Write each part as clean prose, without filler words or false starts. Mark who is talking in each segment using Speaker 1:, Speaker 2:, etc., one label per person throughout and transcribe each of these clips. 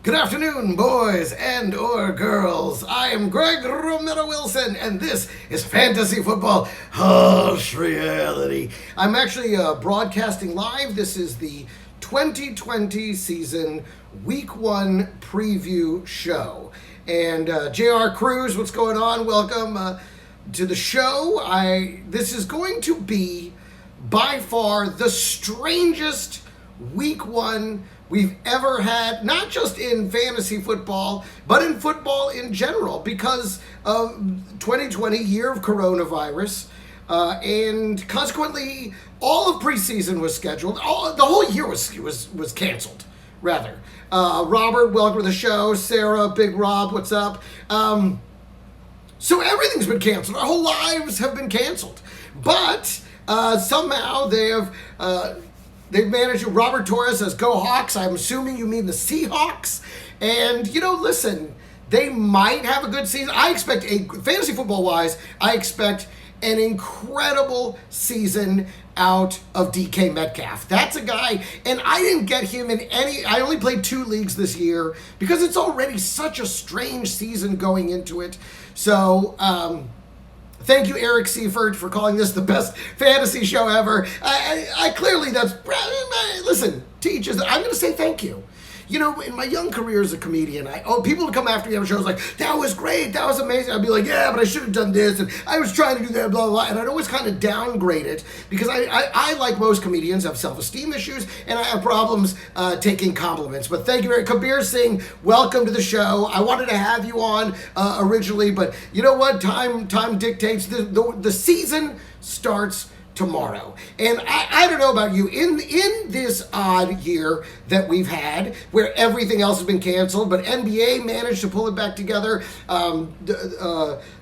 Speaker 1: Good afternoon, boys and or girls. I am Greg Romero Wilson, and this is Fantasy Football Harsh Reality. I'm actually broadcasting live. This is the 2020 season Week 1 preview show. And JR Cruz, what's going on? Welcome to the show. This is going to be by far the strangest Week 1 we've ever had, not just in fantasy football, but in football in general, because of 2020, year of coronavirus, and consequently, all of preseason was scheduled. The whole year was canceled, rather. Robert, welcome to the show. Sarah, Big Rob, what's up? So everything's been canceled. Our whole lives have been canceled. But somehow they've managed to. Robert Torres says, "Go Hawks." I'm assuming you mean the Seahawks. And, listen, they might have a good season. I expect, fantasy football-wise, I expect an incredible season out of DK Metcalf. That's a guy, and I didn't get him in any. I only played 2 leagues this year because it's already such a strange season going into it. So, thank you, Eric Seifert, for calling this the best fantasy show ever. I clearly, listen, teachers, I'm going to say thank you. In my young career as a comedian, people would come after me on shows like, "That was great, that was amazing." I'd be like, "Yeah, but I should have done this, and I was trying to do that, blah, blah, blah." And I'd always kind of downgrade it because I like most comedians, have self-esteem issues, and I have problems taking compliments. But thank you very much. Kabir Singh, welcome to the show. I wanted to have you on originally, but you know what? Time dictates. The season starts tomorrow. And I don't know about you, in this odd year that we've had, where everything else has been canceled, but NBA managed to pull it back together,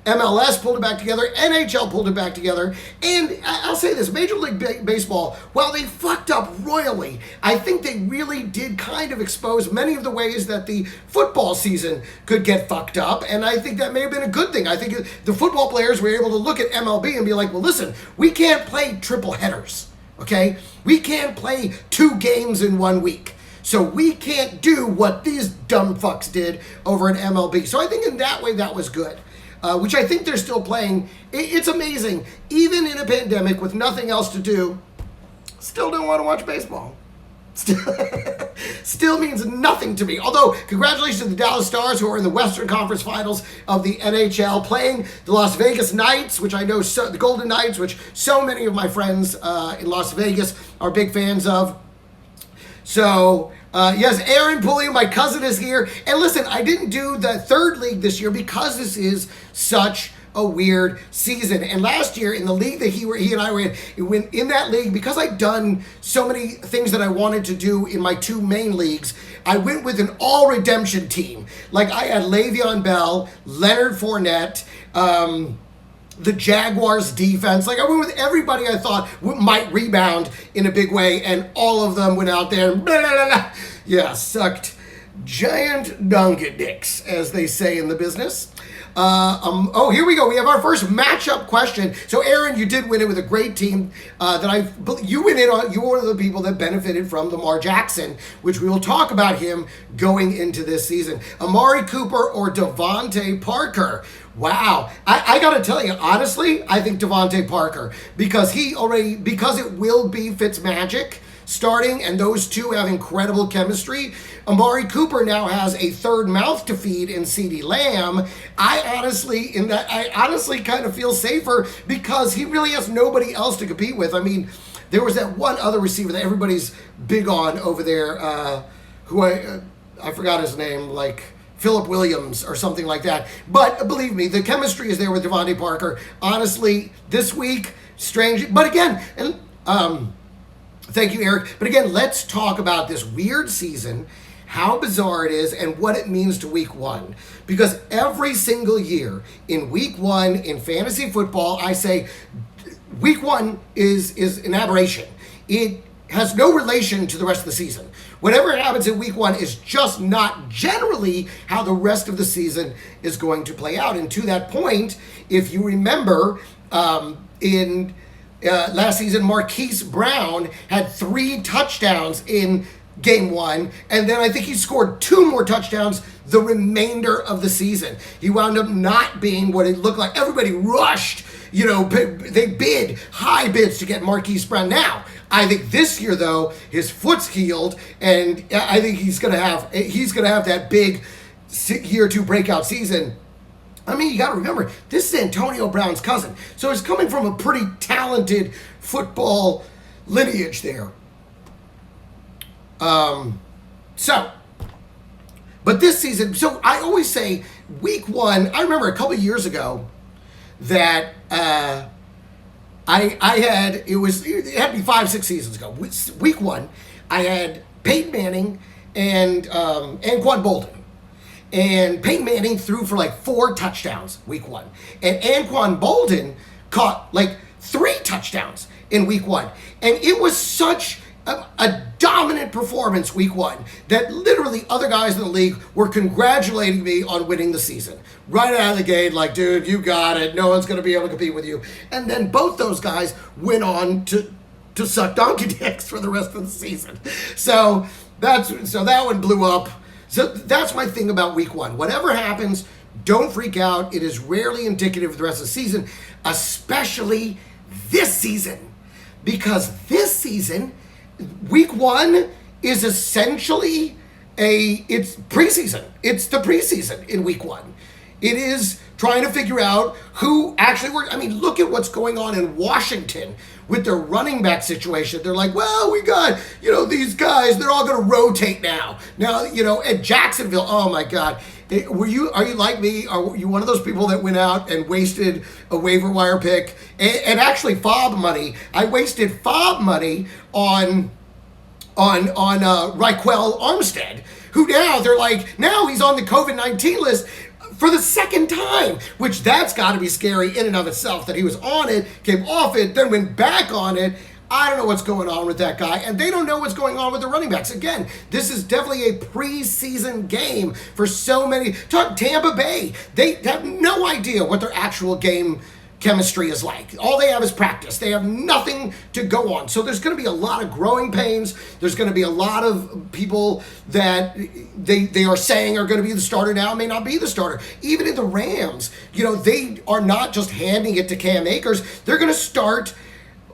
Speaker 1: MLS pulled it back together, NHL pulled it back together, and I'll say this, Major League Baseball, while they fucked up royally, I think they really did kind of expose many of the ways that the football season could get fucked up, and I think that may have been a good thing. I think the football players were able to look at MLB and be like, well, listen, we can't play triple headers, okay? We can't play 2 games in 1 week. So we can't do what these dumb fucks did over at MLB. So I think in that way that was good. Which I think they're still playing. It's amazing. Even in a pandemic with nothing else to do, still don't want to watch baseball. Still means nothing to me. Although, congratulations to the Dallas Stars, who are in the Western Conference Finals of the NHL, playing the Las Vegas Knights, which I know, the Golden Knights, which so many of my friends in Las Vegas are big fans of. So, yes, Aaron Pulliam, my cousin, is here. And listen, I didn't do the 3rd league this year because this is such a weird season. And last year, in the league that he and I were in that league, because I'd done so many things that I wanted to do in my 2 main leagues, I went with an all-redemption team. Like, I had Le'Veon Bell, Leonard Fournette, the Jaguars defense. Like, I went with everybody I thought might rebound in a big way, and all of them went out there and blah, blah, blah, blah. Yeah, sucked giant donkey dicks, as they say in the business. Here we go. We have our first matchup question. So, Aaron, you did win it with a great team you went in on. You were one of the people that benefited from Lamar Jackson, which we will talk about him going into this season. Amari Cooper or Devonta Parker? Wow. I got to tell you, honestly, I think Devonta Parker, because it will be Fitzmagic starting, and those two have incredible chemistry. Amari Cooper now has a 3rd mouth to feed in CeeDee Lamb. I honestly kind of feel safer because he really has nobody else to compete with. I mean, there was that one other receiver that everybody's big on over there, who I forgot his name, like Phillip Williams or something like that. But believe me, the chemistry is there with Devonta Parker. Honestly, this week, strange. But again, thank you, Eric. But again, let's talk about this weird season, how bizarre it is, and what it means to Week 1. Because every single year in Week 1 in fantasy football, I say Week 1 is an aberration. It has no relation to the rest of the season. Whatever happens in Week 1 is just not generally how the rest of the season is going to play out. And to that point, if you remember, in last season, Marquis Brown had 3 touchdowns in game one, and then I think he scored 2 more touchdowns the remainder of the season. He wound up not being what it looked like. Everybody rushed, they bid high bids to get Marquis Brown. Now, I think this year though, his foot's healed, and I think he's gonna have that big year 2 breakout season. I mean, you got to remember, this is Antonio Brown's cousin, so he's coming from a pretty talented football lineage there. But this season, so I always say week 1, I remember a couple of years ago that it had to be 5-6 seasons ago. Week 1, I had Peyton Manning and Anquan Bolden. And Peyton Manning threw for like 4 touchdowns week 1. And Anquan Bolden caught like 3 touchdowns in week 1. And it was such a dominant performance week 1 that literally other guys in the league were congratulating me on winning the season. Right out of the gate, like, dude, you got it. No one's going to be able to compete with you. And then both those guys went on to suck donkey dicks for the rest of the season. So that one blew up. So that's my thing about week 1. Whatever happens, don't freak out. It is rarely indicative of the rest of the season, especially this season. Because this season, week 1 is essentially it's preseason. It's the preseason in week 1. It is trying to figure out who actually works. I mean, look at what's going on in Washington with their running back situation. They're like, well, we got, these guys, they're all going to rotate now. Now, at Jacksonville, oh my God. Are you like me? Are you one of those people that went out and wasted a waiver wire pick and actually fob money? I wasted fob money on Raquel Armstead, who now he's on the COVID-19 list for the second time, which that's got to be scary in and of itself, that he was on it, came off it, then went back on it. I don't know what's going on with that guy, and they don't know what's going on with the running backs. Again, this is definitely a preseason game for so many. Tampa Bay, they have no idea what their actual game chemistry is like. All they have is practice. They have nothing to go on. So there's going to be a lot of growing pains. There's going to be a lot of people that they are saying are going to be the starter now, may not be the starter. Even in the Rams, they are not just handing it to Cam Akers. They're going to start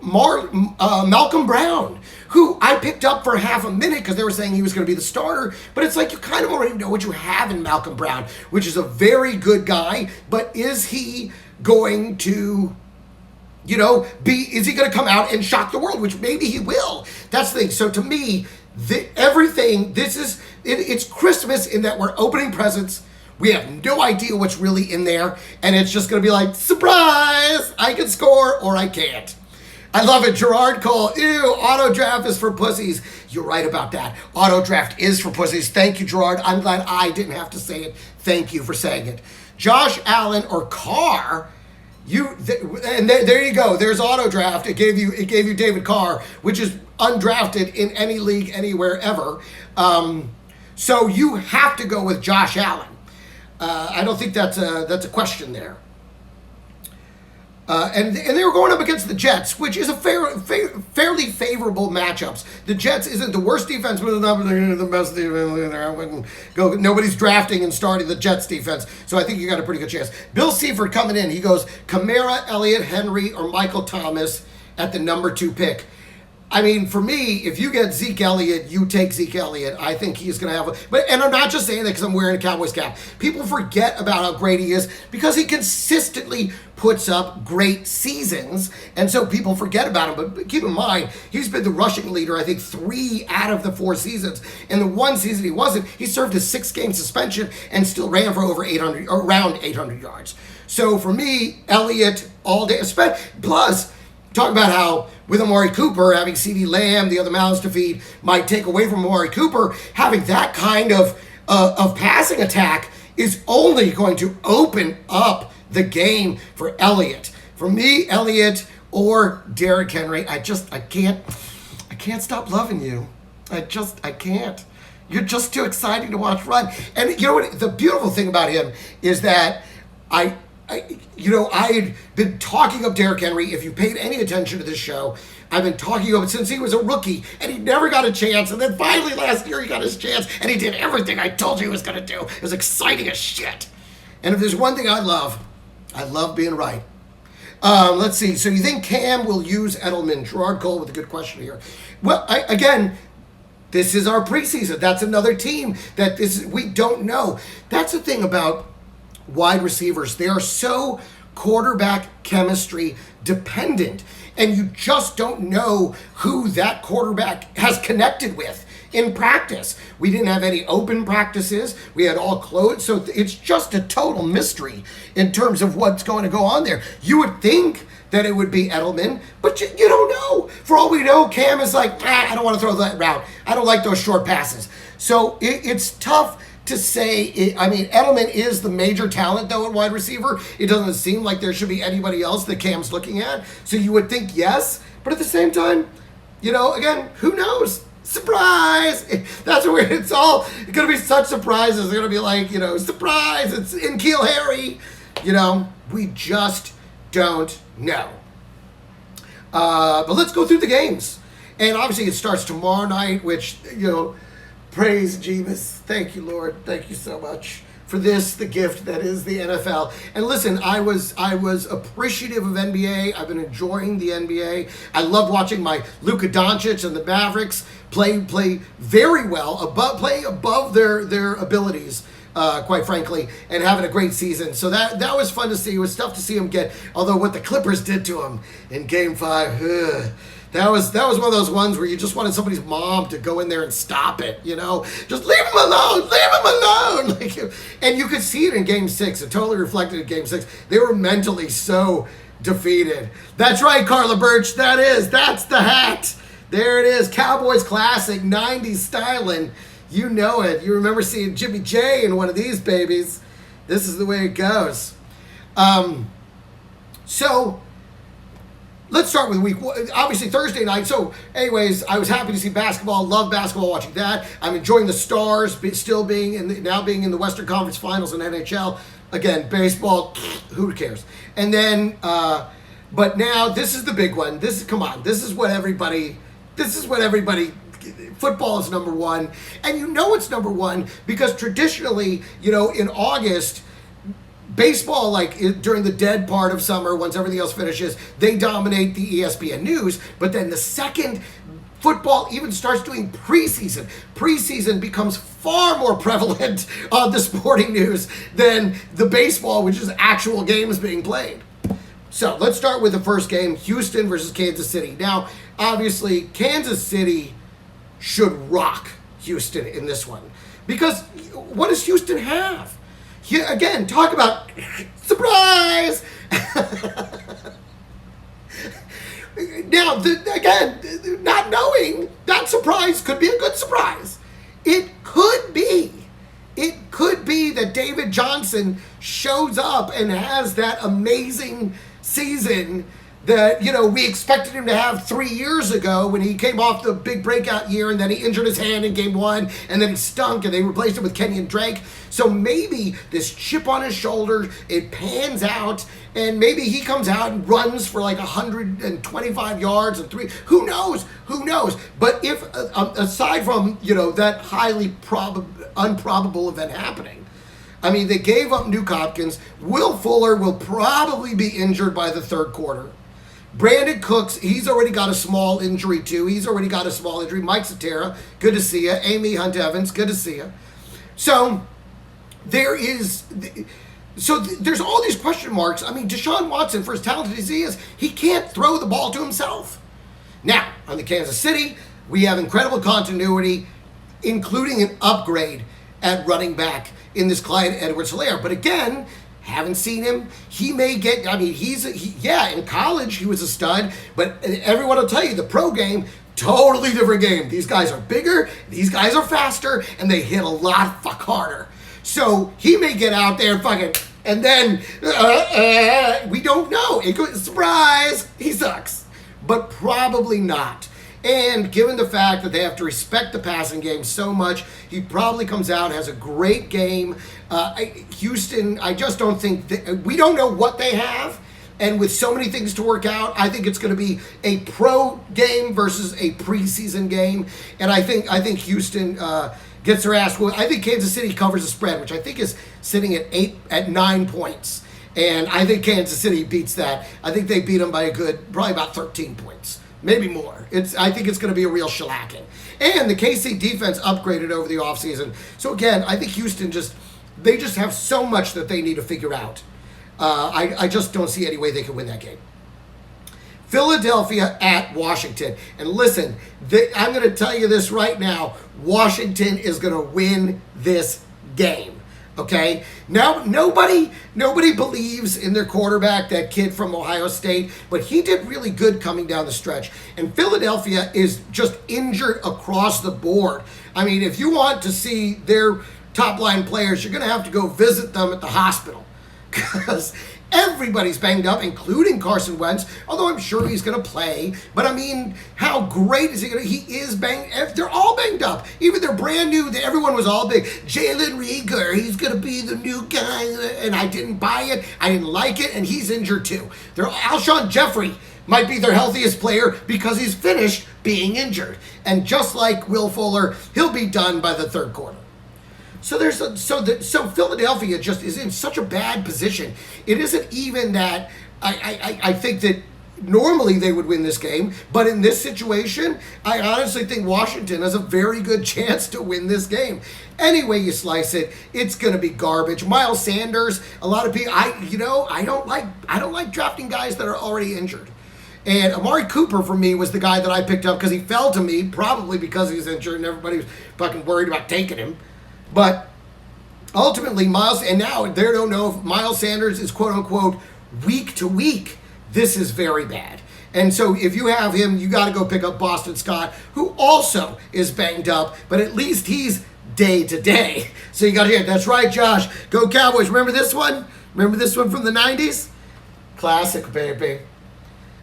Speaker 1: Malcolm Brown, who I picked up for half a minute because they were saying he was going to be the starter, but it's like you kind of already know what you have in Malcolm Brown, which is a very good guy, but is he going to, is he going to come out and shock the world, which maybe he will. That's the thing. So to me, it's Christmas in that we're opening presents. We have no idea what's really in there, and it's just going to be like, surprise, I can score or I can't. I love it. Gerard Cole. Ew, auto draft is for pussies. You're right about that. Auto draft is for pussies. Thank you, Gerard. I'm glad I didn't have to say it. Thank you for saying it. Josh Allen or Carr. There you go. There's auto draft. It gave you David Carr, which is undrafted in any league anywhere ever. So you have to go with Josh Allen. I don't think that's a question there. And they were going up against the Jets, which is a fairly favorable matchups. The Jets isn't the worst defense, but they're the best defense. I wouldn't go. Nobody's drafting and starting the Jets defense, so I think you got a pretty good chance. Bill Seifert coming in. He goes Kamara, Elliott, Henry, or Michael Thomas at the number 2 pick. I mean, for me, if you get Zeke Elliott, you take Zeke Elliott. I think he's going to have and I'm not just saying that because I'm wearing a Cowboys cap. People forget about how great he is because he consistently puts up great seasons, and so people forget about him. But keep in mind, he's been the rushing leader, I think, 3 out of the 4 seasons. In the one season he wasn't, he served a 6-game suspension and still ran for around 800 yards. So for me, Elliott all day. Plus, talk about how with Amari Cooper, having CeeDee Lamb, the other mouths to feed, might take away from Amari Cooper. Having that kind of passing attack is only going to open up the game for Elliott. For me, Elliott or Derrick Henry, I can't stop loving you. I can't. You're just too exciting to watch run. And you know what? The beautiful thing about him is that I had been talking up Derrick Henry. If you paid any attention to this show, I've been talking about since he was a rookie, and he never got a chance. And then finally last year he got his chance, and he did everything I told you he was going to do. It was exciting as shit. And if there's one thing I love being right. Let's see. So you think Cam will use Edelman? Gerard Cole with a good question here. Well, again, this is our preseason. That's another team that we don't know. That's the thing about wide receivers. They are so quarterback chemistry dependent, and you just don't know who that quarterback has connected with in practice. We didn't have any open practices. We had all closed, so it's just a total mystery in terms of what's going to go on there. You would think that it would be Edelman, but you don't know. For all we know, Cam is like, I don't want to throw that route. I don't like those short passes. So it's tough to say. Edelman is the major talent, though, at wide receiver. It doesn't seem like there should be anybody else that Cam's looking at. So you would think yes, but at the same time, again, who knows? Surprise! That's where it's all going to be such surprises. They're going to be like, surprise, it's in Keel Harry. We just don't know. But let's go through the games. And obviously it starts tomorrow night, which, praise Jeebus. Thank you, Lord. Thank you so much for this, the gift that is the NFL. And listen, I was appreciative of NBA. I've been enjoying the NBA. I love watching my Luka Doncic and the Mavericks play very well, play above their abilities, quite frankly, and having a great season. So that was fun to see. It was tough to see him get, although what the Clippers did to him in Game 5, that was one of those ones where you just wanted somebody's mom to go in there and stop it, Just leave him alone. And you could see it in Game 6. It totally reflected in Game 6. They were mentally so defeated. That's right, Carla Birch. That's the hat. There it is. Cowboys classic, 90s styling. You know it. You remember seeing Jimmy J in one of these babies. This is the way it goes. So let's start with week one. Obviously, Thursday night. So, anyways, I was happy to see basketball. Love basketball, watching that. I'm enjoying the Stars still being in the Western Conference Finals in NHL. Again, baseball, who cares? And then, but now this is the big one. This is what everybody. Football is number one, and it's number one because traditionally, in August, baseball, during the dead part of summer, once everything else finishes, they dominate the ESPN news. But then the second football even starts doing preseason, preseason becomes far more prevalent on the sporting news than the baseball, which is actual games being played. So let's start with the first game, Houston versus Kansas City. Now, obviously, Kansas City should rock Houston in this one. Because what does Houston have? Again, talk about surprise! Now, again, not knowing, that surprise could be a good surprise. It could be that David Johnson shows up and has that amazing season that, we expected him to have 3 years ago when he came off the big breakout year, and then he injured his hand in game 1, and then he stunk, and they replaced him with Kenyon Drake. So maybe this chip on his shoulder, it pans out, and maybe he comes out and runs for 125 yards and 3. Who knows? But if, aside from, that highly improbable event happening, they gave up Nuke Hopkins. Will Fuller will probably be injured by the third quarter. Brandon Cooks, he's already got a small injury too. Mike Satera, good to see you. Amy Hunt Evans, good to see you. So there's all these question marks. Deshaun Watson, for as talented as he is, he can't throw the ball to himself. Now, on the Kansas City, we have incredible continuity, including an upgrade at running back in this Clyde Edwards-Helaire. But again, haven't seen him. He may get, in college he was a stud, but everyone will tell you the pro game, totally different game. These guys are bigger, these guys are faster, and they hit a lot harder. So he may get out there and then we don't know. It could, surprise, he sucks. But probably not. And given the fact that they have to respect the passing game so much, he probably comes out, has a great game. Houston, I just don't think, we don't know what they have. And with so many things to work out, I think it's going to be a pro game versus a preseason game. And I think Houston gets their ass whooped. I think Kansas City covers the spread, which I think is sitting at 9 points. And I think Kansas City beats that. I think they beat them by probably about 13 points. Maybe more. I think it's going to be a real shellacking. And the KC defense upgraded over the offseason. So again, I think Houston they just have so much that they need to figure out. I just don't see any way they can win that game. Philadelphia at Washington. And listen, I'm going to tell you this right now. Washington is going to win this game. Okay? Now, nobody believes in their quarterback, that kid from Ohio State, but he did really good coming down the stretch. And Philadelphia is just injured across the board. I mean, if you want to see their top-line players, you're going to have to go visit them at the hospital because everybody's banged up, including Carson Wentz, although I'm sure he's going to play. But, I mean, how great is he going to... He is banged... They're all banged up. Even they're brand new. Everyone was all big. Jalen Reagor, he's going to be the new guy. And I didn't buy it. I didn't like it. And he's injured, too. Alshon Jeffrey might be their healthiest player because he's finished being injured. And just like Will Fuller, he'll be done by the third quarter. So so Philadelphia just is in such a bad position. It isn't even that I think that normally they would win this game, but in this situation, I honestly think Washington has a very good chance to win this game. Any way you slice it, it's going to be garbage. Miles Sanders, a lot of people, I don't like drafting guys that are already injured. And Amari Cooper, for me, was the guy that I picked up because he fell to me, probably because he's injured and everybody was fucking worried about taking him. But ultimately, and now they don't know if Miles Sanders is quote-unquote week to week. This is very bad. And so if you have him, you got to go pick up Boston Scott, who also is banged up, but at least he's day to day. So you got to hear, that's right, Josh. Go Cowboys. Remember this one? Remember this one from the 90s? Classic, baby.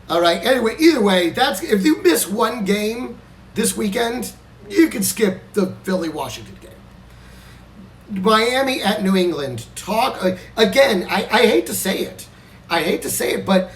Speaker 1: All right. Anyway, either way, if you miss one game this weekend, you can skip the Philly-Washington game. Miami at New England. Again, I hate to say it. But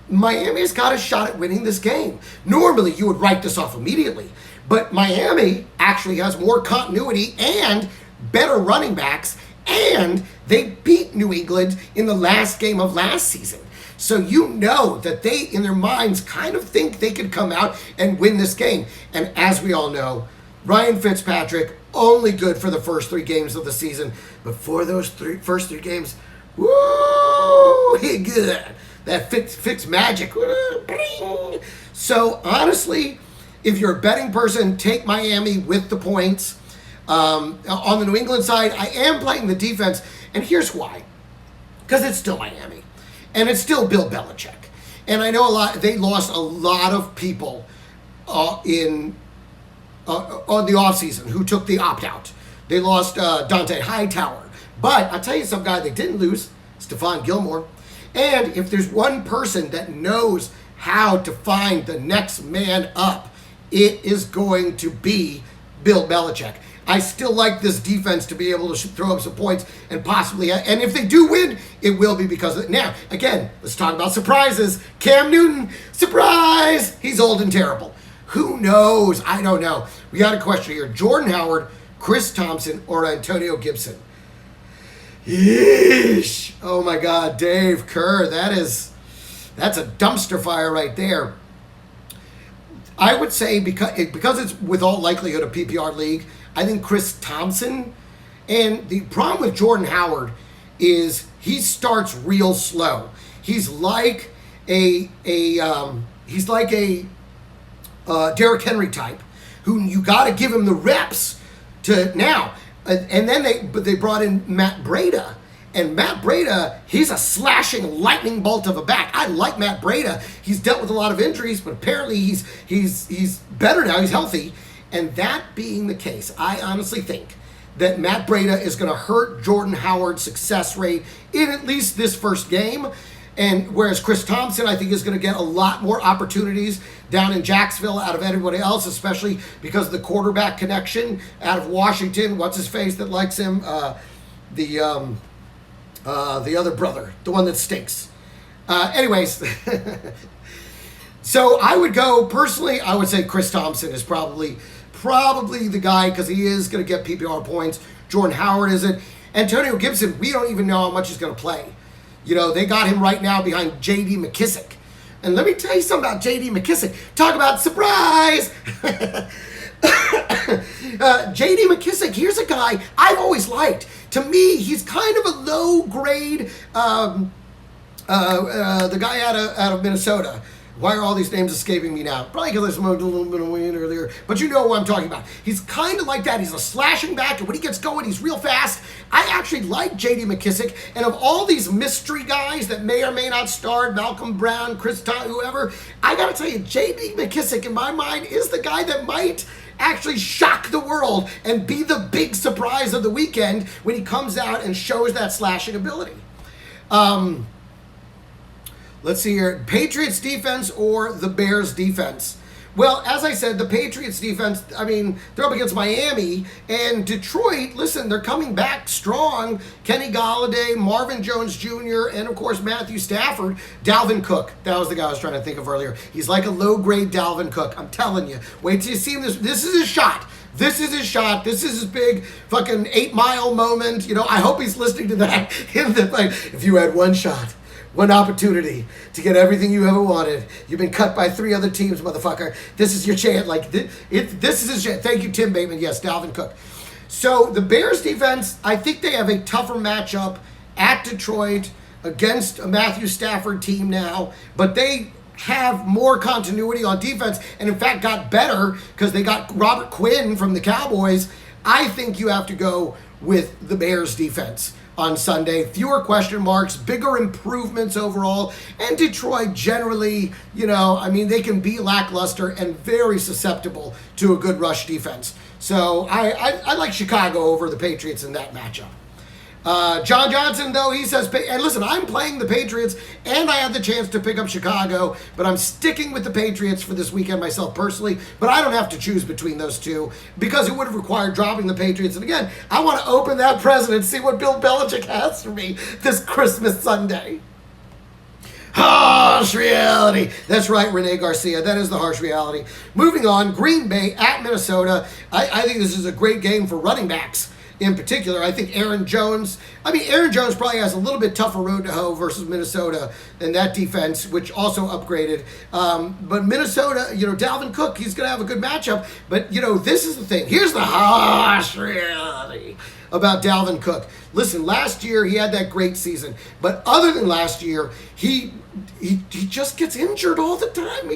Speaker 1: Miami's got a shot at winning this game. Normally, you would write this off immediately. But Miami actually has more continuity and better running backs. And they beat New England in the last game of last season. So you know that they, in their minds, kind of think they could come out and win this game. And as we all know, Ryan Fitzpatrick, only good for the first 3 games of the season. But for those first three games, woo, he good. That Fitz magic. Woo, so honestly, if you're a betting person, take Miami with the points. On the New England side, I am playing the defense. And here's why. Because it's still Miami. And it's still Bill Belichick. And I know they lost a lot of people on the offseason who took the opt-out. They lost Dante Hightower. But I'll tell you some guy they didn't lose, Stephon Gilmore. And if there's one person that knows how to find the next man up, it is going to be Bill Belichick. I still like this defense to be able to throw up some points and possibly, and if they do win, it will be because of it. Now, again, let's talk about surprises. Cam Newton, surprise! He's old and terrible. Who knows? I don't know. We got a question here. Jordan Howard, Chris Thompson, or Antonio Gibson? Yeesh. Oh my God, Dave Kerr, that's a dumpster fire right there. I would say because it's with all likelihood a PPR league, I think Chris Thompson. And the problem with Jordan Howard is he starts real slow. He's like a Derrick Henry type, who you got to give him the reps to now. And then they brought in Matt Breda. And Matt Breda, he's a slashing lightning bolt of a back. I like Matt Breda. He's dealt with a lot of injuries, but apparently he's better now. He's healthy. And that being the case, I honestly think that Matt Breda is going to hurt Jordan Howard's success rate in at least this first game. And whereas Chris Thompson, I think, is going to get a lot more opportunities down in Jacksonville out of anybody else, especially because of the quarterback connection out of Washington. What's his face that likes him? The other brother, the one that stinks. Anyways, so I would go, personally, I would say Chris Thompson is probably the guy because he is going to get PPR points. Jordan Howard isn't. Antonio Gibson, we don't even know how much he's going to play. You know, they got him right now behind J.D. Mckissick. And let me tell you something about J.D. Mckissick. Talk about surprise! J.D. Mckissick, here's a guy I've always liked. To me, he's kind of a low grade, the guy out of Minnesota. Why are all these names escaping me now? Probably because I smoked a little bit of weed earlier. But you know what I'm talking about. He's kind of like that. He's a slashing back, and when he gets going, he's real fast. I actually like J.D. Mckissick. And of all these mystery guys that may or may not start, Malcolm Brown, Chris Todd, whoever, I got to tell you, J.D. Mckissick, in my mind, is the guy that might actually shock the world and be the big surprise of the weekend when he comes out and shows that slashing ability. Let's see here. Patriots defense or the Bears defense? Well, as I said, the Patriots defense, I mean, they're up against Miami. And Detroit, listen, they're coming back strong. Kenny Golladay, Marvin Jones Jr., and, of course, Matthew Stafford. Dalvin Cook. That was the guy I was trying to think of earlier. He's like a low-grade Dalvin Cook. I'm telling you. Wait till you see him. This is his shot. This is his shot. This is his big fucking 8-mile moment. You know, I hope he's listening to that. If you had one shot, one opportunity to get everything you ever wanted. You've been cut by 3 other teams, motherfucker. This is your chance. This is his chance. Thank you, Tim Bateman. Yes, Dalvin Cook. So the Bears defense, I think they have a tougher matchup at Detroit against a Matthew Stafford team now, but they have more continuity on defense and, in fact, got better because they got Robert Quinn from the Cowboys. I think you have to go with the Bears defense on Sunday. Fewer question marks, bigger improvements overall, and Detroit generally, you know, I mean, they can be lackluster and very susceptible to a good rush defense. So I like Chicago over the Patriots in that matchup. John Johnson, though, he says, and listen, I'm playing the Patriots, and I had the chance to pick up Chicago, but I'm sticking with the Patriots for this weekend myself personally, but I don't have to choose between those two, because it would have required dropping the Patriots. And again, I want to open that present and see what Bill Belichick has for me this Christmas Sunday. Harsh reality. That's right, Renee Garcia. That is the harsh reality. Moving on, Green Bay at Minnesota. I think this is a great game for running backs. In particular, I think Aaron Jones probably has a little bit tougher road to hoe versus Minnesota and that defense, which also upgraded. But Minnesota, you know, Dalvin Cook, he's going to have a good matchup. But, you know, this is the thing. Here's the harsh reality about Dalvin Cook. Listen, last year he had that great season. But other than last year, he just gets injured all the time.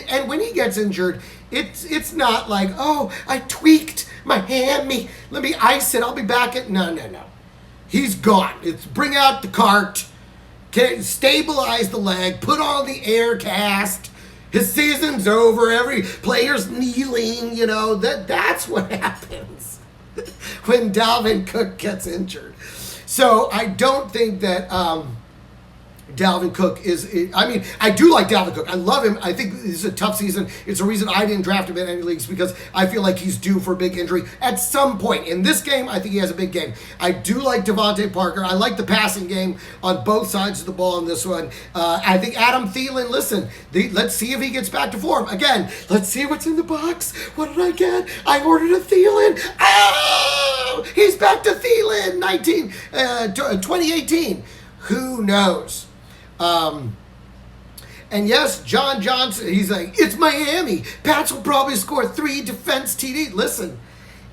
Speaker 1: And when he gets injured, it's not like, oh, I tweaked my hand, let me ice it, I'll be back at, no. He's gone. It's bring out the cart, stabilize the leg, put on the air cast. His season's over, every player's kneeling, you know, that's what happens when Dalvin Cook gets injured. So I don't think that Dalvin Cook I do like Dalvin Cook. I love him. I think this is a tough season. It's a reason I didn't draft him in any leagues because I feel like he's due for a big injury at some point. In this game, I think he has a big game. I do like Devonta Parker. I like the passing game on both sides of the ball in this one. I think Adam Thielen, listen, let's see if he gets back to form. Again, let's see what's in the box. What did I get? I ordered a Thielen. Oh, he's back to Thielen, 2018. Who knows? And yes, John Johnson, he's like, it's Miami. Pats will probably score 3 defense TDs. Listen,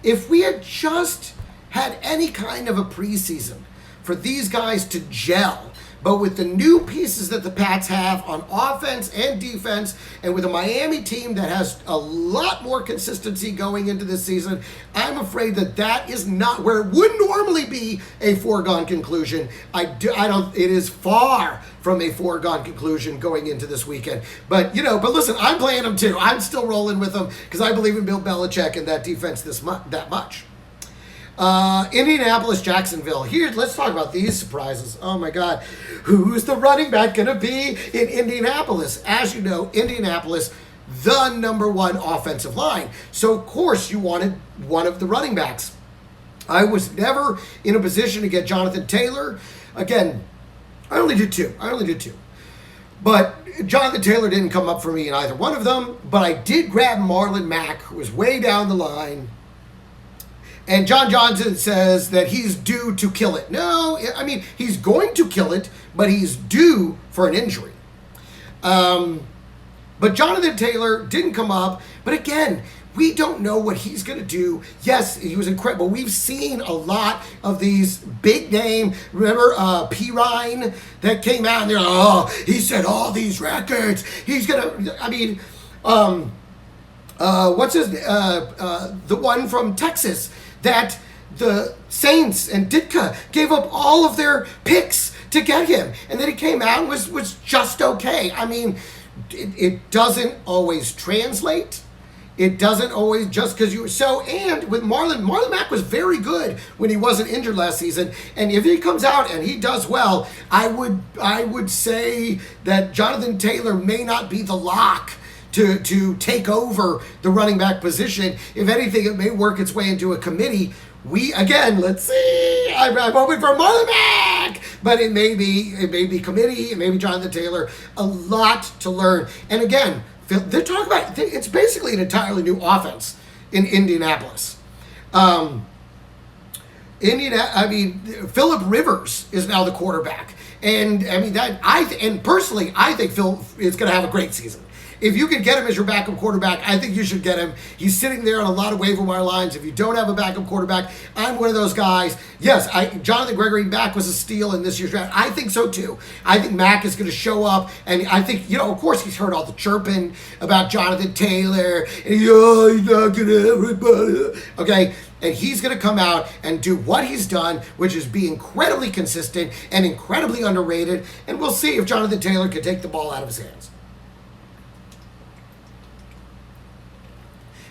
Speaker 1: if we had just had any kind of a preseason for these guys to gel, but with the new pieces that the Pats have on offense and defense, and with a Miami team that has a lot more consistency going into this season, I'm afraid that is not where it would normally be a foregone conclusion. It is far from a foregone conclusion going into this weekend. But listen, I'm playing them too. I'm still rolling with them because I believe in Bill Belichick and that defense that much. Indianapolis, Jacksonville. Here, let's talk about these surprises. Oh my God. Who's the running back going to be in Indianapolis? As you know, Indianapolis, the number 1 offensive line. So, of course, you wanted one of the running backs. I was never in a position to get Jonathan Taylor. Again, I only did two. But Jonathan Taylor didn't come up for me in either one of them. But I did grab Marlon Mack, who was way down the line. And John Johnson says that he's due to kill it. No, I mean, he's going to kill it, but he's due for an injury. But Jonathan Taylor didn't come up. But again, we don't know what he's going to do. Yes, he was incredible. We've seen a lot of these big name. Remember P. Ryan that came out and they're like, oh, he set all these records. He's going to, I mean, what's his, the one from Texas that the Saints and Ditka gave up all of their picks to get him. And then he came out and was just okay. I mean, it doesn't always translate. It doesn't always just because you so. And with Marlon Mack was very good when he wasn't injured last season. And if he comes out and he does well, I would say that Jonathan Taylor may not be the lock to take over the running back position. If anything, it may work its way into a committee. Let's see. I'm hoping for Marlon Mack, but it may be committee. It may be Jonathan Taylor. A lot to learn. And again, they're talking about it's basically an entirely new offense in Indianapolis. Phillip Rivers is now the quarterback, and I mean personally I think Phil is going to have a great season. If you can get him as your backup quarterback, I think you should get him. He's sitting there on a lot of waiver wire lines. If you don't have a backup quarterback, I'm one of those guys. Yes, Jonathan Gregory Mack was a steal in this year's draft. I think so too. I think Mack is going to show up, and I think, of course he's heard all the chirping about Jonathan Taylor, and he's knocking everybody. Okay, and he's going to come out and do what he's done, which is be incredibly consistent and incredibly underrated, and we'll see if Jonathan Taylor can take the ball out of his hands.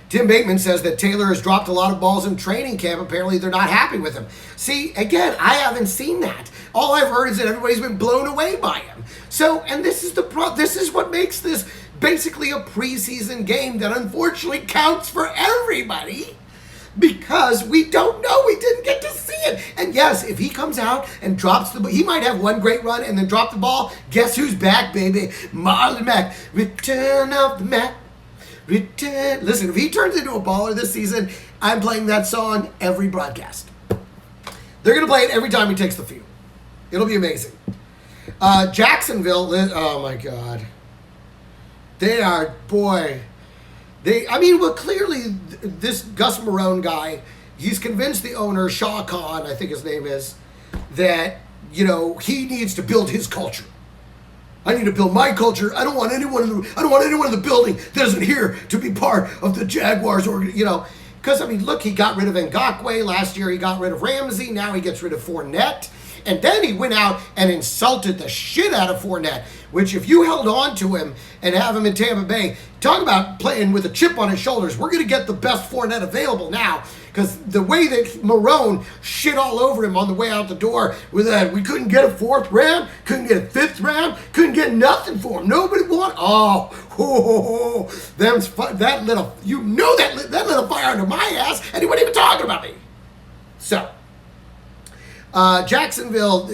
Speaker 1: Tim Bateman says that Taylor has dropped a lot of balls in training camp. Apparently, they're not happy with him. See, again, I haven't seen that. All I've heard is that everybody's been blown away by him. So, and this is this is what makes this basically a preseason game that unfortunately counts for everybody, because we don't know. We didn't get to see it. And yes, if he comes out and drops the ball, he might have one great run and then drop the ball. Guess who's back, baby? Marlon Mack. Return of the Mack. Listen, if he turns into a baller this season, I'm playing that song every broadcast. They're going to play it every time he takes the field. It'll be amazing. Jacksonville, oh my God. They are, boy. Clearly this Gus Marone guy, he's convinced the owner, Shah Khan, I think his name is, that, he needs to build his culture. I need to build my culture. I don't want anyone in the building that isn't here to be part of the Jaguars, because look, he got rid of Ngakoue last year. He got rid of Ramsey. Now he gets rid of Fournette, and then he went out and insulted the shit out of Fournette. Which, if you held on to him and have him in Tampa Bay, talk about playing with a chip on his shoulders. We're going to get the best Fournette available now, because the way that Marone shit all over him on the way out the door with that, we couldn't get a 4th round, couldn't get a 5th round, couldn't get nothing for him. Nobody wanted. That lit a fire under my ass, and he wasn't even talking about me. So. Jacksonville,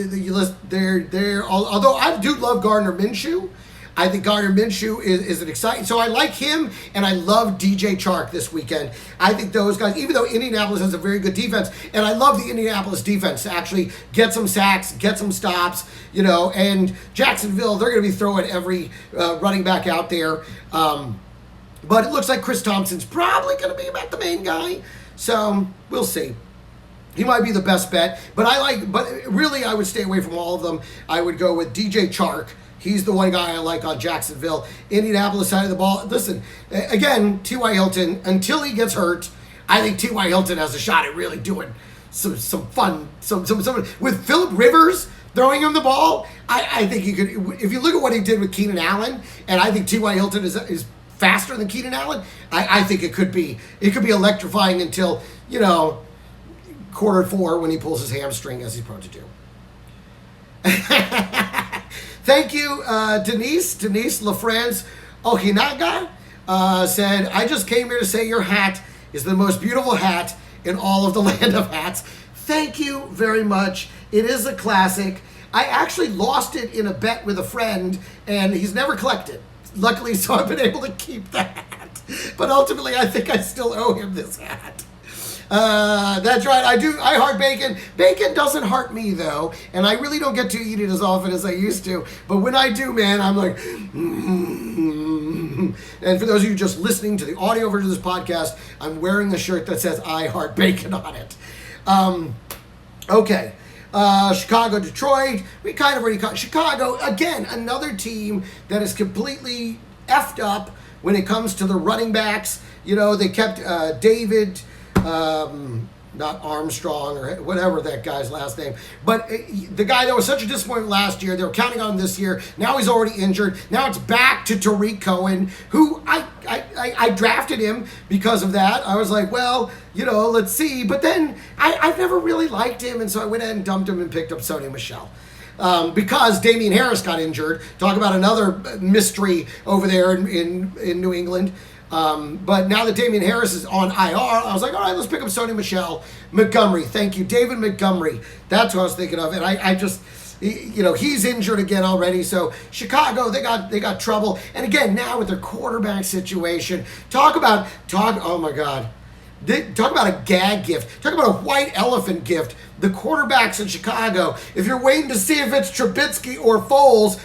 Speaker 1: although I do love Gardner Minshew, I think Gardner Minshew is an exciting, so I like him, and I love DJ Chark this weekend. I think those guys, even though Indianapolis has a very good defense, and I love the Indianapolis defense to actually get some sacks, get some stops, and Jacksonville, they're going to be throwing every running back out there, but it looks like Chris Thompson's probably going to be about the main guy, so we'll see. He might be the best bet, but really I would stay away from all of them. I would go with DJ Chark. He's the one guy I like on Jacksonville. Indianapolis side of the ball. Listen, again, T.Y. Hilton, until he gets hurt, I think T.Y. Hilton has a shot at really doing some fun. Some with Phillip Rivers throwing him the ball, I think he could. If you look at what he did with Keenan Allen, and I think T.Y. Hilton is faster than Keenan Allen, I think it could be electrifying until, quarter 4 when he pulls his hamstring, as he's prone to do. Thank you, Denise LaFrance Okinaga said, I just came here to say your hat is the most beautiful hat in all of the land of hats. Thank you very much. It is a classic. I actually lost it in a bet with a friend, and he's never collected. Luckily, so I've been able to keep that. But ultimately, I think I still owe him this hat. That's right. I heart bacon. Bacon doesn't heart me, though, and I really don't get to eat it as often as I used to. But when I do, man, I'm like, And for those of you just listening to the audio version of this podcast, I'm wearing a shirt that says I heart bacon on it. Okay. Chicago, Detroit. We kind of already caught Chicago. Again, another team that is completely effed up when it comes to the running backs. You know, they kept David, not Armstrong or whatever that guy's last name, but the guy that was such a disappointment last year, they were counting on him this year. Now he's already injured. Now it's back to Tariq Cohen, who I drafted him because of that. I was like, well, you know, let's see. But then I've never really liked him, and so I went ahead and dumped him and picked up Sony Michel. Because Damian Harris got injured. Talk about another mystery over there in New England. But now that Damian Harris is on IR, I was like, all right, let's pick up Sony Michel. Montgomery, thank you. David Montgomery. That's what I was thinking of. And I just, you know, he's injured again already. So Chicago, they got trouble. And again, now with their quarterback situation, oh my God. Talk about a gag gift. Talk about a white elephant gift. The quarterbacks in Chicago, if you're waiting to see if it's Trubisky or Foles,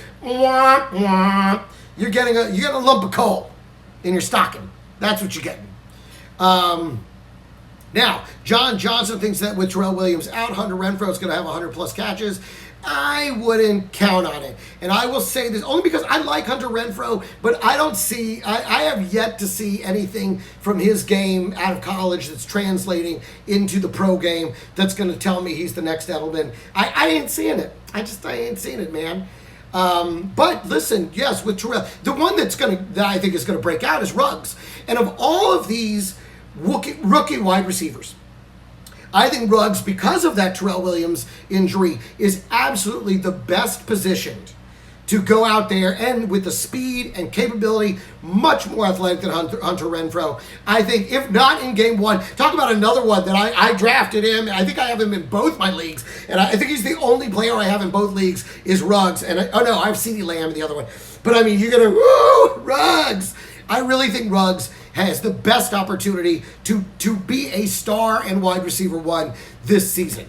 Speaker 1: you're getting a lump of coal in your stocking. That's what you're getting. Now, John Johnson thinks that with Terrell Williams out, Hunter Renfrow is going to have 100-plus catches. I wouldn't count on it. And I will say this only because I like Hunter Renfrow, but I have yet to see anything from his game out of college that's translating into the pro game that's going to tell me he's the next Edelman. I ain't seeing it. I ain't seeing it, man. But listen, yes, with Terrell, the one that I think is going to break out is Ruggs. And of all of these rookie wide receivers, I think Ruggs, because of that Terrell Williams injury, is absolutely the best positioned to go out there and with the speed and capability, much more athletic than Hunter Renfrow. I think, if not in game one, talk about another one that I drafted him. I think I have him in both my leagues. And I think he's the only player I have in both leagues is Ruggs. And I have CeeDee Lamb in the other one. But I mean, you're going to, Ruggs. I really think Ruggs has the best opportunity to be a star and wide receiver one this season.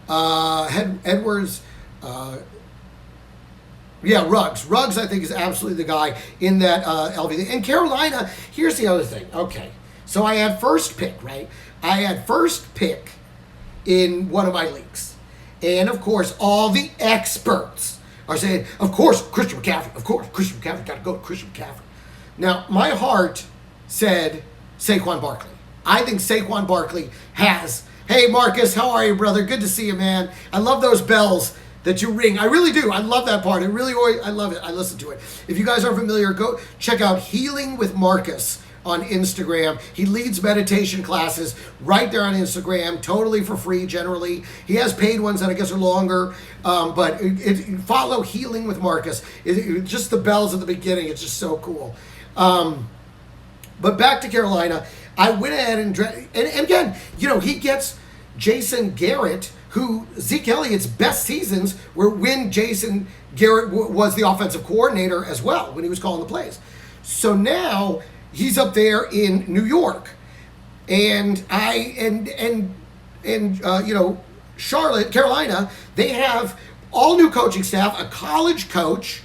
Speaker 1: Edwards, Ruggs. Ruggs, I think, is absolutely the guy in that LV. And Carolina, here's the other thing. Okay, so I had first pick, right? I had first pick in one of my leagues. And, of course, all the experts are saying, of course, Christian McCaffrey. Of course, Christian McCaffrey. Got to go to Christian McCaffrey. Now, my heart said Saquon Barkley. I think Saquon Barkley has. Hey, Marcus, how are you, brother? Good to see you, man. I love those bells that you ring. I really do. I love that part. I love it. I listen to it. If you guys aren't familiar, go check out Healing with Marcus on Instagram. He leads meditation classes right there on Instagram, totally for free generally. He has paid ones that I guess are longer, but follow Healing with Marcus. Just the bells at the beginning, it's just so cool. But back to Carolina, I went ahead and again, you know, he gets Jason Garrett, who Zeke Elliott's best seasons were when Jason Garrett was the offensive coordinator as well, when he was calling the plays. So now he's up there in New York, and Charlotte, Carolina, they have all new coaching staff, a college coach.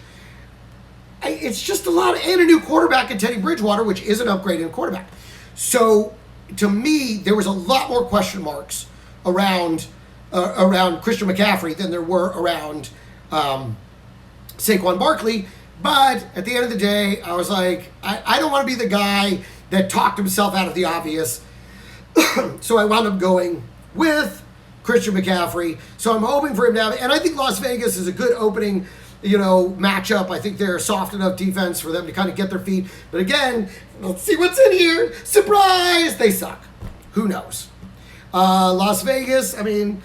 Speaker 1: It's just a lot and a new quarterback in Teddy Bridgewater, which is an upgrade in quarterback. So to me, there was a lot more question marks around Christian McCaffrey than there were around Saquon Barkley. But at the end of the day, I was like, I don't want to be the guy that talked himself out of the obvious. So I wound up going with Christian McCaffrey. So I'm hoping for him to have, and I think Las Vegas is a good opening, matchup. I think they're a soft enough defense for them to kind of get their feet. But again, let's see what's in here. Surprise! They suck. Who knows? Las Vegas, I mean,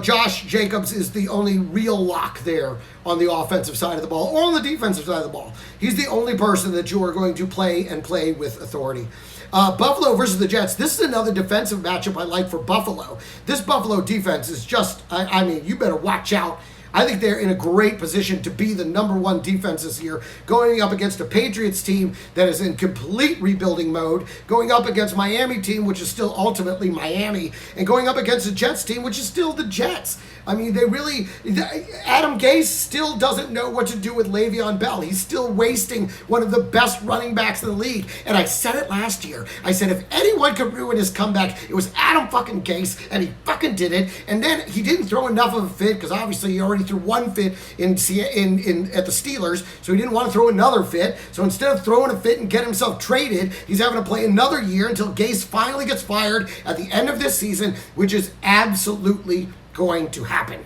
Speaker 1: Josh Jacobs is the only real lock there on the offensive side of the ball or on the defensive side of the ball. He's the only person that you are going to play with authority. Buffalo versus the Jets. This is another defensive matchup I like for Buffalo. This Buffalo defense is just, I mean, you better watch out. I think they're in a great position to be the number one defense this year, going up against a Patriots team that is in complete rebuilding mode, going up against Miami team, which is still ultimately Miami, and going up against the Jets team, which is still the Jets. I mean, Adam Gase still doesn't know what to do with Le'Veon Bell. He's still wasting one of the best running backs in the league. And I said it last year. I said if anyone could ruin his comeback, it was Adam fucking Gase, and he fucking did it. And then he didn't throw enough of a fit, because obviously he already threw one fit at the Steelers, so he didn't want to throw another fit. So instead of throwing a fit and get himself traded, he's having to play another year until Gase finally gets fired at the end of this season, which is absolutely going to happen.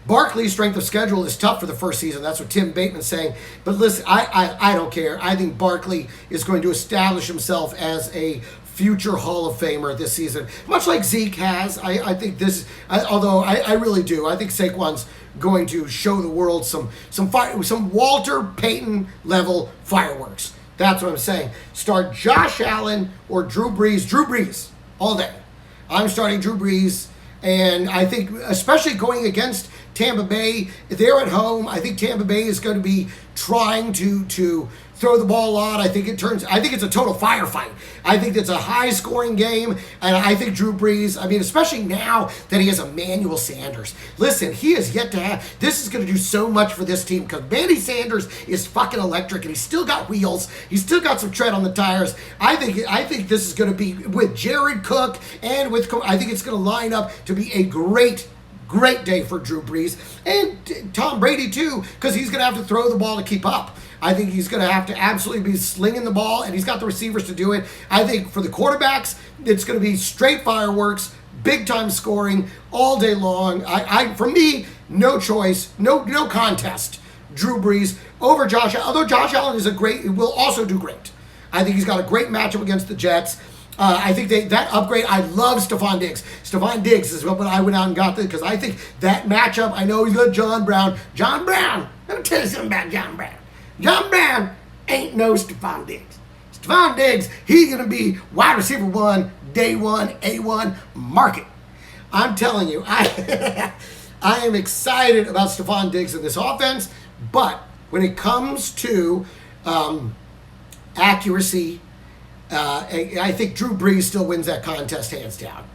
Speaker 1: Barkley's strength of schedule is tough for the first season. That's what Tim Bateman's saying. But listen, I don't care. I think Barkley is going to establish himself as a future Hall of Famer this season, much like Zeke has. I think this, although I really do. I think Saquon's going to show the world some Walter Payton level fireworks. That's what I'm saying. Start Josh Allen or Drew Brees. Drew Brees all day. I'm starting Drew Brees. And I think, especially going against Tampa Bay, they're at home. I think Tampa Bay is going to be trying to throw the ball a lot. I think it's a total firefight. I think it's a high-scoring game, and I think Drew Brees, I mean, especially now that he has Emmanuel Sanders. Listen, he has yet to have, this is going to do so much for this team, because Manny Sanders is fucking electric, and he's still got wheels. He's still got some tread on the tires. I think this is going to be, with Jared Cook, and I think it's going to line up to be a great day for Drew Brees, and Tom Brady too, because he's going to have to throw the ball to keep up. I think he's going to have to absolutely be slinging the ball, and he's got the receivers to do it. I think for the quarterbacks, it's going to be straight fireworks, big-time scoring all day long. For me, no choice, no contest. Drew Brees over Josh Allen. Although Josh Allen will also do great. I think he's got a great matchup against the Jets. I think that upgrade, I love Stephon Diggs. Stephon Diggs is what I went out and got, because I think that matchup, I know he's got John Brown. John Brown, let me tell you something about John Brown. John Brown ain't no Stephon Diggs. Stephon Diggs, he's going to be wide receiver 1, day 1, A1, market. I'm telling you, I am excited about Stephon Diggs in this offense, but when it comes to accuracy, I think Drew Brees still wins that contest hands down.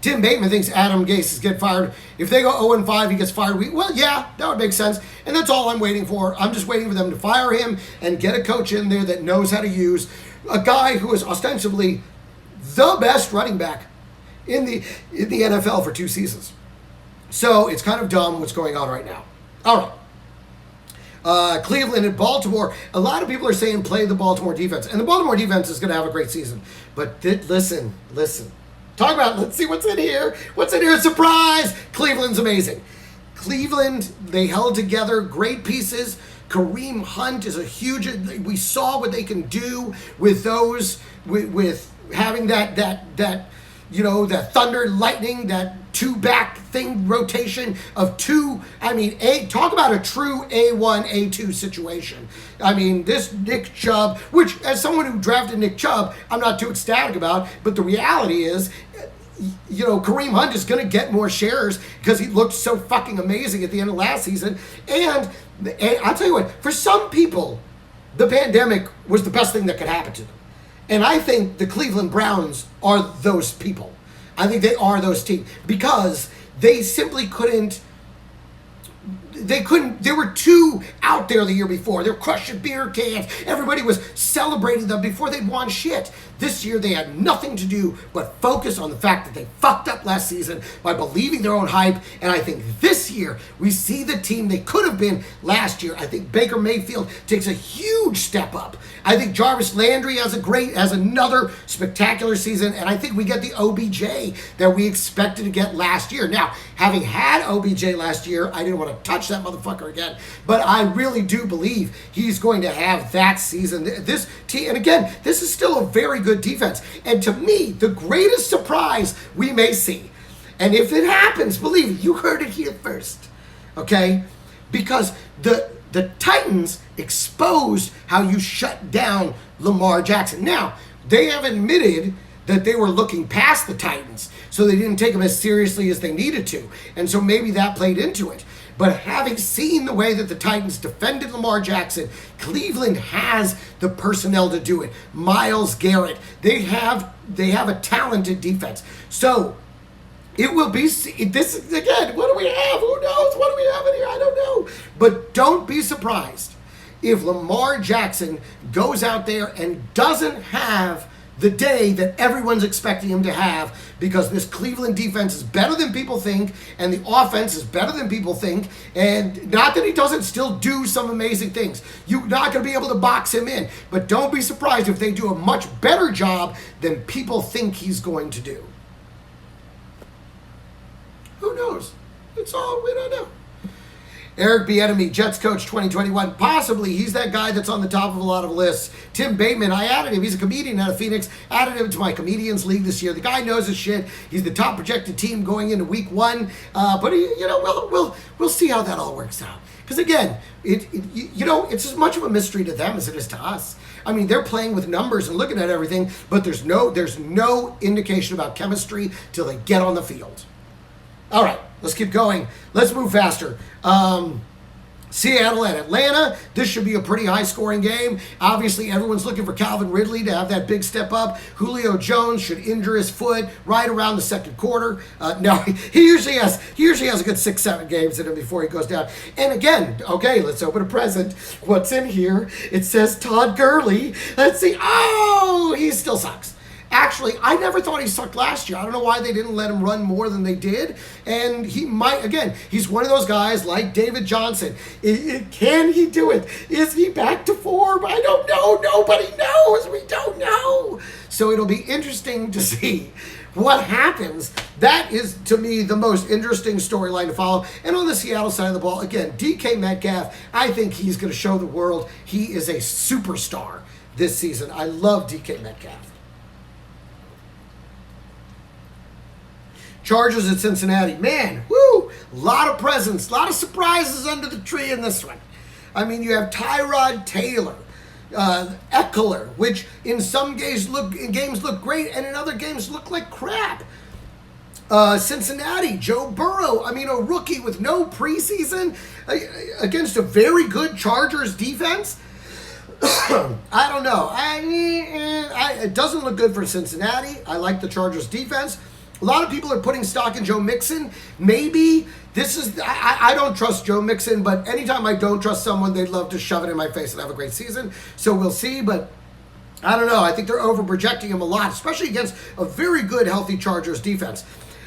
Speaker 1: Tim Bateman thinks Adam Gase is getting fired. If they go 0-5, he gets fired. Well, yeah, that would make sense. And that's all I'm waiting for. I'm just waiting for them to fire him and get a coach in there that knows how to use a guy who is ostensibly the best running back in the NFL for 2 seasons. So it's kind of dumb what's going on right now. All right. Cleveland and Baltimore. A lot of people are saying play the Baltimore defense. And the Baltimore defense is going to have a great season. But listen. Talk about, let's see what's in here. What's in here? Surprise! Cleveland's amazing. Cleveland, they held together great pieces. Kareem Hunt is a huge, we saw what they can do with those, with having that thunder, lightning, that 2-back thing rotation of 2. I mean, talk about a true A1, A2 situation. I mean, this Nick Chubb, which as someone who drafted Nick Chubb, I'm not too ecstatic about, but the reality is, Kareem Hunt is going to get more shares because he looked so fucking amazing at the end of last season. And I'll tell you what, for some people, the pandemic was the best thing that could happen to them. And I think the Cleveland Browns are those people. I think they are those teams because they simply couldn't. They were too out there the year before. They were crushing beer cans. Everybody was celebrating them before they'd won shit. This year they had nothing to do but focus on the fact that they fucked up last season by believing their own hype. And I think this year we see the team they could have been last year. I think Baker Mayfield takes a huge step up. I think Jarvis Landry has another spectacular season, and I think we get the OBJ that we expected to get last year. Now, having had OBJ last year, I didn't want to touch that motherfucker again, but I really do believe he's going to have that season. This team, and again, this is still a very good defense, and to me, the greatest surprise we may see, and if it happens, believe me, you heard it here first, okay? Because the the Titans exposed how you shut down Lamar Jackson. Now, they have admitted that they were looking past the Titans, so they didn't take them as seriously as they needed to. And so maybe that played into it. But having seen the way that the Titans defended Lamar Jackson, Cleveland has the personnel to do it. Myles Garrett, they have a talented defense. So it will be, this is, again, what do we have? Who knows? What do we have in here? I don't know. But don't be surprised if Lamar Jackson goes out there and doesn't have the day that everyone's expecting him to have, because this Cleveland defense is better than people think, and the offense is better than people think, and not that he doesn't still do some amazing things. You're not going to be able to box him in, but don't be surprised if they do a much better job than people think he's going to do. Who knows? It's all, we don't know. Eric Bieniemy, Jets coach 2021. Possibly, he's that guy that's on the top of a lot of lists. Tim Bateman, I added him. He's a comedian out of Phoenix. Added him to my comedians league this year. The guy knows his shit. He's the top projected team going into week 1. But we'll see how that all works out. Because again, it's as much of a mystery to them as it is to us. I mean, they're playing with numbers and looking at everything, but there's no indication about chemistry till they get on the field. All right, let's keep going. Let's move faster. Seattle at Atlanta. This should be a pretty high-scoring game. Obviously, everyone's looking for Calvin Ridley to have that big step up. Julio Jones should injure his foot right around the second quarter. No, he usually has a good 6-7 games in him before he goes down. And again, okay, let's open a present. What's in here? It says Todd Gurley. Let's see. Oh, he still sucks. Actually, I never thought he sucked last year. I don't know why they didn't let him run more than they did. And he might, again, he's one of those guys like David Johnson. Can he do it? Is he back to form? I don't know. Nobody knows. We don't know. So it'll be interesting to see what happens. That is, to me, the most interesting storyline to follow. And on the Seattle side of the ball, again, DK Metcalf, I think he's going to show the world he is a superstar this season. I love DK Metcalf. Chargers at Cincinnati. Man, woo! A lot of presents, a lot of surprises under the tree in this one. I mean, you have Tyrod Taylor, Eckler, which in some games look great, and in other games look like crap. Cincinnati, Joe Burrow. I mean, a rookie with no preseason against a very good Chargers defense. I don't know. It doesn't look good for Cincinnati. I like the Chargers defense. A lot of people are putting stock in Joe Mixon. Maybe this is, I don't trust Joe Mixon, but anytime I don't trust someone, they'd love to shove it in my face and have a great season. So we'll see, but I don't know. I think they're over-projecting him a lot, especially against a very good, healthy Chargers defense.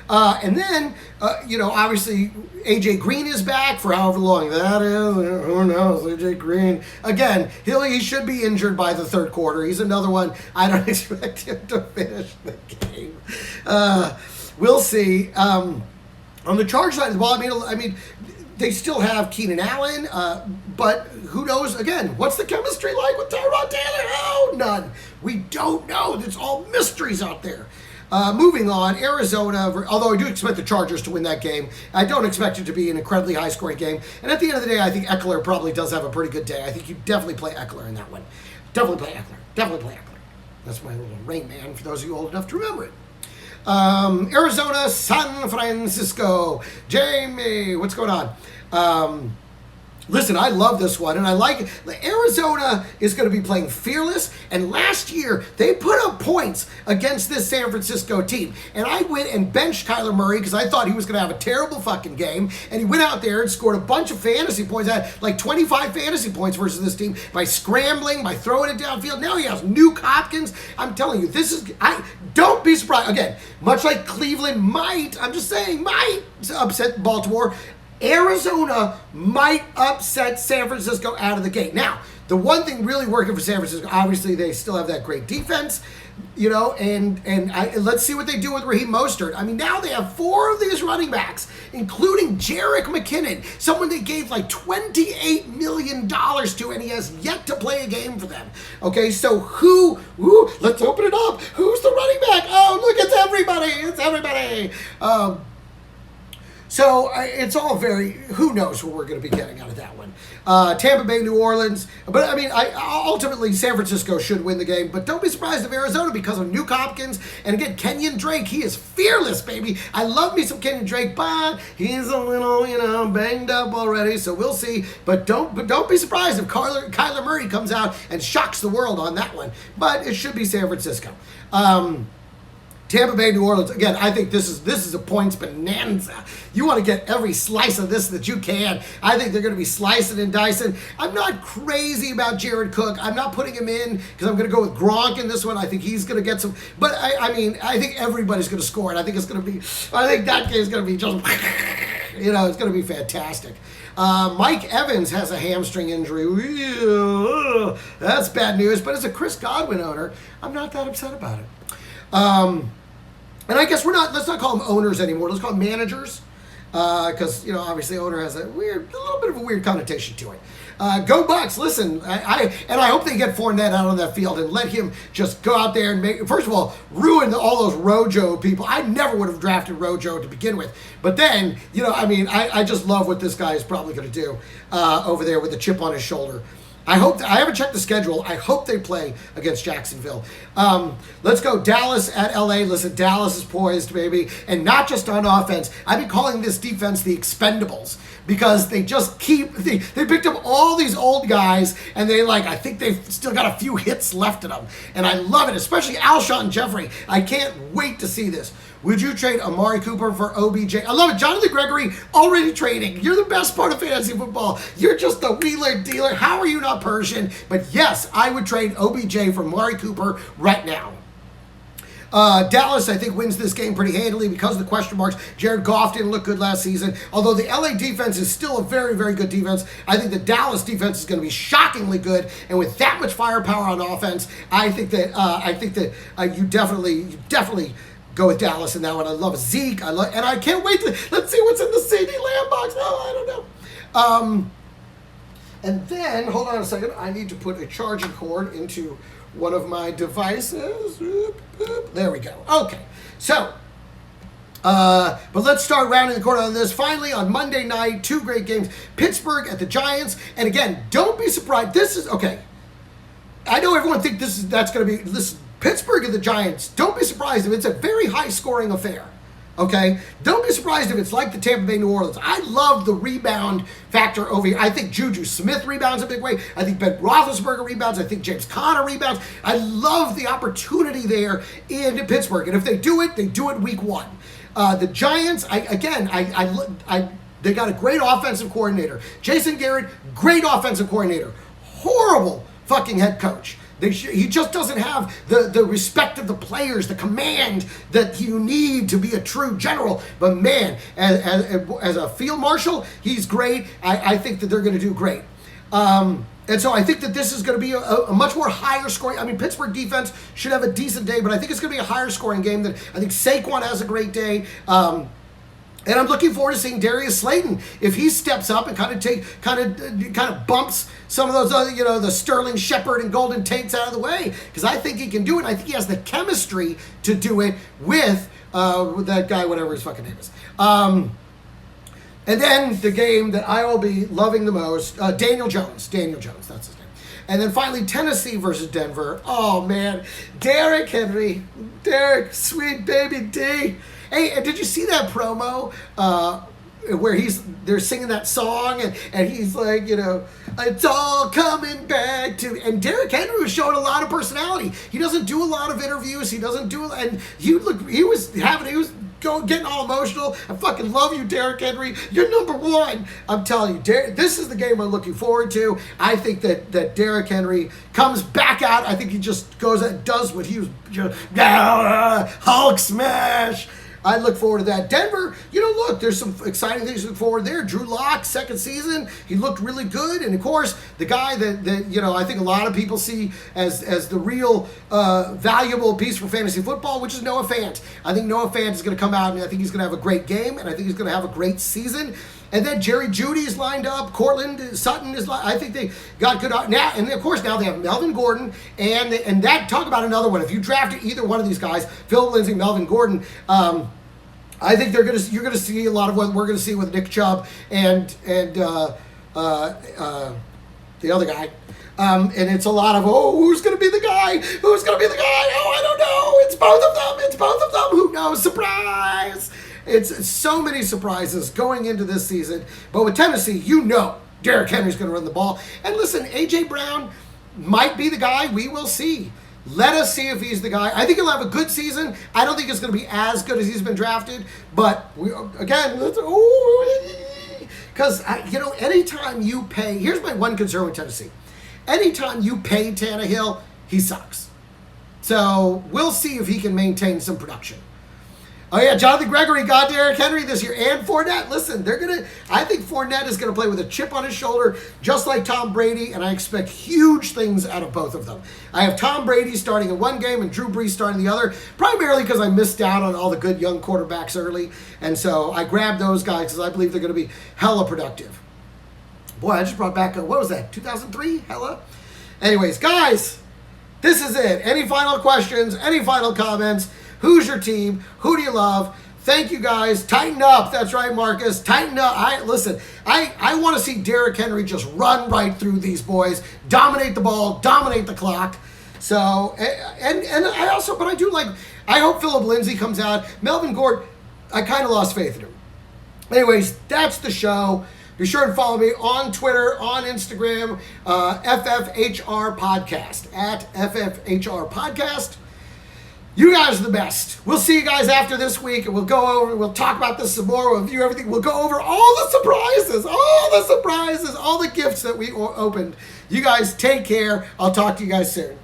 Speaker 1: And then, obviously, A.J. Green is back for however long that is. Who knows? A.J. Green. Again, he should be injured by the third quarter. He's another one. I don't expect him to finish the game. We'll see. On the Charge side of the ball, I mean, they still have Keenan Allen, but who knows? Again, what's the chemistry like with Tyrod Taylor? Oh, none. We don't know. There's all mysteries out there. Moving on, Arizona, although I do expect the Chargers to win that game, I don't expect it to be an incredibly high-scoring game. And at the end of the day, I think Eckler probably does have a pretty good day. I think you definitely play Eckler in that one. Definitely play Eckler. That's my little Rain Man, for those of you old enough to remember it. Arizona, San Francisco. Jamie, what's going on? Listen, I love this one, and I like it. Arizona is going to be playing fearless, and last year they put up points against this San Francisco team, and I went and benched Kyler Murray because I thought he was going to have a terrible fucking game, and he went out there and scored a bunch of fantasy points, had like 25 fantasy points versus this team by scrambling, by throwing it downfield. Now he has Nuke Hopkins. I'm telling you, don't be surprised. Again, much like Cleveland might upset Baltimore, Arizona might upset San Francisco out of the gate. Now, the one thing really working for San Francisco, obviously they still have that great defense, and let's see what they do with Raheem Mostert. I mean, now they have 4 of these running backs, including Jerick McKinnon, someone they gave like $28 million to, and he has yet to play a game for them. Okay, so let's open it up. Who's the running back? Oh, look, it's everybody. So it's all very, who knows what we're going to be getting out of that one. Tampa Bay, New Orleans. But, I mean, ultimately, San Francisco should win the game. But don't be surprised if Arizona, because of Nuke Hopkins. And, again, Kenyon Drake, he is fearless, baby. I love me some Kenyon Drake, but he's a little, banged up already. So we'll see. But don't be surprised if Kyler Murray comes out and shocks the world on that one. But it should be San Francisco. Tampa Bay, New Orleans. Again, I think this is a points bonanza. You want to get every slice of this that you can. I think they're going to be slicing and dicing. I'm not crazy about Jared Cook. I'm not putting him in because I'm going to go with Gronk in this one. I think he's going to get some. But I think everybody's going to score, and I think that game's going to be just, it's going to be fantastic. Mike Evans has a hamstring injury. That's bad news. But as a Chris Godwin owner, I'm not that upset about it. And I guess let's not call them owners anymore. Let's call them managers. Because, obviously owner has a little bit of a weird connotation to it. Go Bucks. Listen, I hope they get Fournette out on that field and let him just go out there and first of all, ruin all those Rojo people. I never would have drafted Rojo to begin with. But then, I just love what this guy is probably going to do over there with the chip on his shoulder. I haven't checked the schedule. I hope they play against Jacksonville. Let's go Dallas at LA. Listen, Dallas is poised, baby. And not just on offense. I've been calling this defense the Expendables because they just they picked up all these old guys and I think they've still got a few hits left in them. And I love it, especially Alshon Jeffrey. I can't wait to see this. Would you trade Amari Cooper for OBJ? I love it. Jonathan Gregory already trading. You're the best part of fantasy football. You're just the wheeler dealer. How are you not Persian? But yes, I would trade OBJ for Amari Cooper right now. Dallas, I think, wins this game pretty handily because of the question marks. Jared Goff didn't look good last season. Although the LA defense is still a very, very good defense, I think the Dallas defense is going to be shockingly good. And with that much firepower on offense, I think that you definitely go with Dallas in that one. I love Zeke. And I can't wait let's see what's in the CD Lamb box. Oh, I don't know. And then, hold on a second. I need to put a charging cord into one of my devices. There we go. Okay. So, but let's start rounding the corner on this. Finally, on Monday night, 2 great games. Pittsburgh at the Giants. And again, don't be surprised. This is, okay. I know everyone thinks that's going to be, Pittsburgh and the Giants, don't be surprised if it's a very high-scoring affair, okay? Don't be surprised if it's like the Tampa Bay New Orleans. I love the rebound factor over here. I think Juju Smith rebounds a big way. I think Ben Roethlisberger rebounds. I think James Conner rebounds. I love the opportunity there in Pittsburgh. And if they do it week 1. The Giants, they got a great offensive coordinator. Jason Garrett, great offensive coordinator. Horrible fucking head coach. He just doesn't have the respect of the players, the command that you need to be a true general. But man, as a field marshal, he's great. I think that they're going to do great. And so I think that this is going to be a much more higher scoring. I mean, Pittsburgh defense should have a decent day, but I think it's going to be a higher scoring game. I think Saquon has a great day. And I'm looking forward to seeing Darius Slayton if he steps up and kind of bumps some of those other, the Sterling Shepard and Golden Tates out of the way, because I think he can do it. I think he has the chemistry to do it with that guy, whatever his fucking name is. And then the game that I will be loving the most, Daniel Jones. That's his name. And then finally, Tennessee versus Denver. Oh man, Derrick Henry, sweet baby D. Hey, did you see that promo where they're singing that song and he's like, it's all coming back to, and Derrick Henry was showing a lot of personality. He doesn't do a lot of interviews. He doesn't do, and he was getting all emotional. I fucking love you, Derrick Henry. You're number 1. I'm telling you, this is the game I'm looking forward to. I think that Derrick Henry comes back out. I think he just goes and does what he was, Hulk smash. I look forward to that. Denver, look, there's some exciting things to look forward there. Drew Lock, second season, he looked really good. And, of course, the guy that I think a lot of people see as the real valuable piece for fantasy football, which is Noah Fant. I think Noah Fant is going to come out, and I think he's going to have a great game, and I think he's going to have a great season. And then Jerry Jeudy's lined up. Cortland Sutton is I think they got good now. And, of course, now they have Melvin Gordon. And that, talk about another one. If you drafted either one of these guys, Phil Lindsay, Melvin Gordon, I think you're gonna see a lot of what we're gonna see with Nick Chubb and the other guy. And it's a lot of, who's going to be the guy? Who's going to be the guy? Oh, I don't know. It's both of them. It's both of them. Who knows? Surprise. It's so many surprises going into this season. But with Tennessee, Derrick Henry's going to run the ball. And listen, A.J. Brown might be the guy. We will see. Let us see if he's the guy. I think he'll have a good season. I don't think it's going to be as good as he's been drafted. But, because, anytime you pay, here's my one concern with Tennessee. Anytime you pay Tannehill, he sucks. So we'll see if he can maintain some production. Oh yeah, Jonathan Gregory got Derrick Henry this year and Fournette. Listen, I think Fournette is going to play with a chip on his shoulder, just like Tom Brady, and I expect huge things out of both of them. I have Tom Brady starting in one game and Drew Brees starting the other, primarily because I missed out on all the good young quarterbacks early, and so I grabbed those guys because I believe they're going to be hella productive. Boy, I just brought back, what was that, 2003? Hella? Anyways, guys, this is it. Any final questions? Any final comments? Who's your team? Who do you love? Thank you, guys. Tighten up. That's right, Marcus. Tighten up. I want to see Derrick Henry just run right through these boys, dominate the ball, dominate the clock. So, I hope Phillip Lindsay comes out. Melvin Gordon, I kind of lost faith in him. Anyways, that's the show. Be sure to follow me on Twitter, on Instagram, FFHR Podcast, at FFHR Podcast. You guys are the best. We'll see you guys after this week, and we'll talk about this some more. We'll review everything. We'll go over all the surprises, all the gifts that we opened. You guys take care. I'll talk to you guys soon.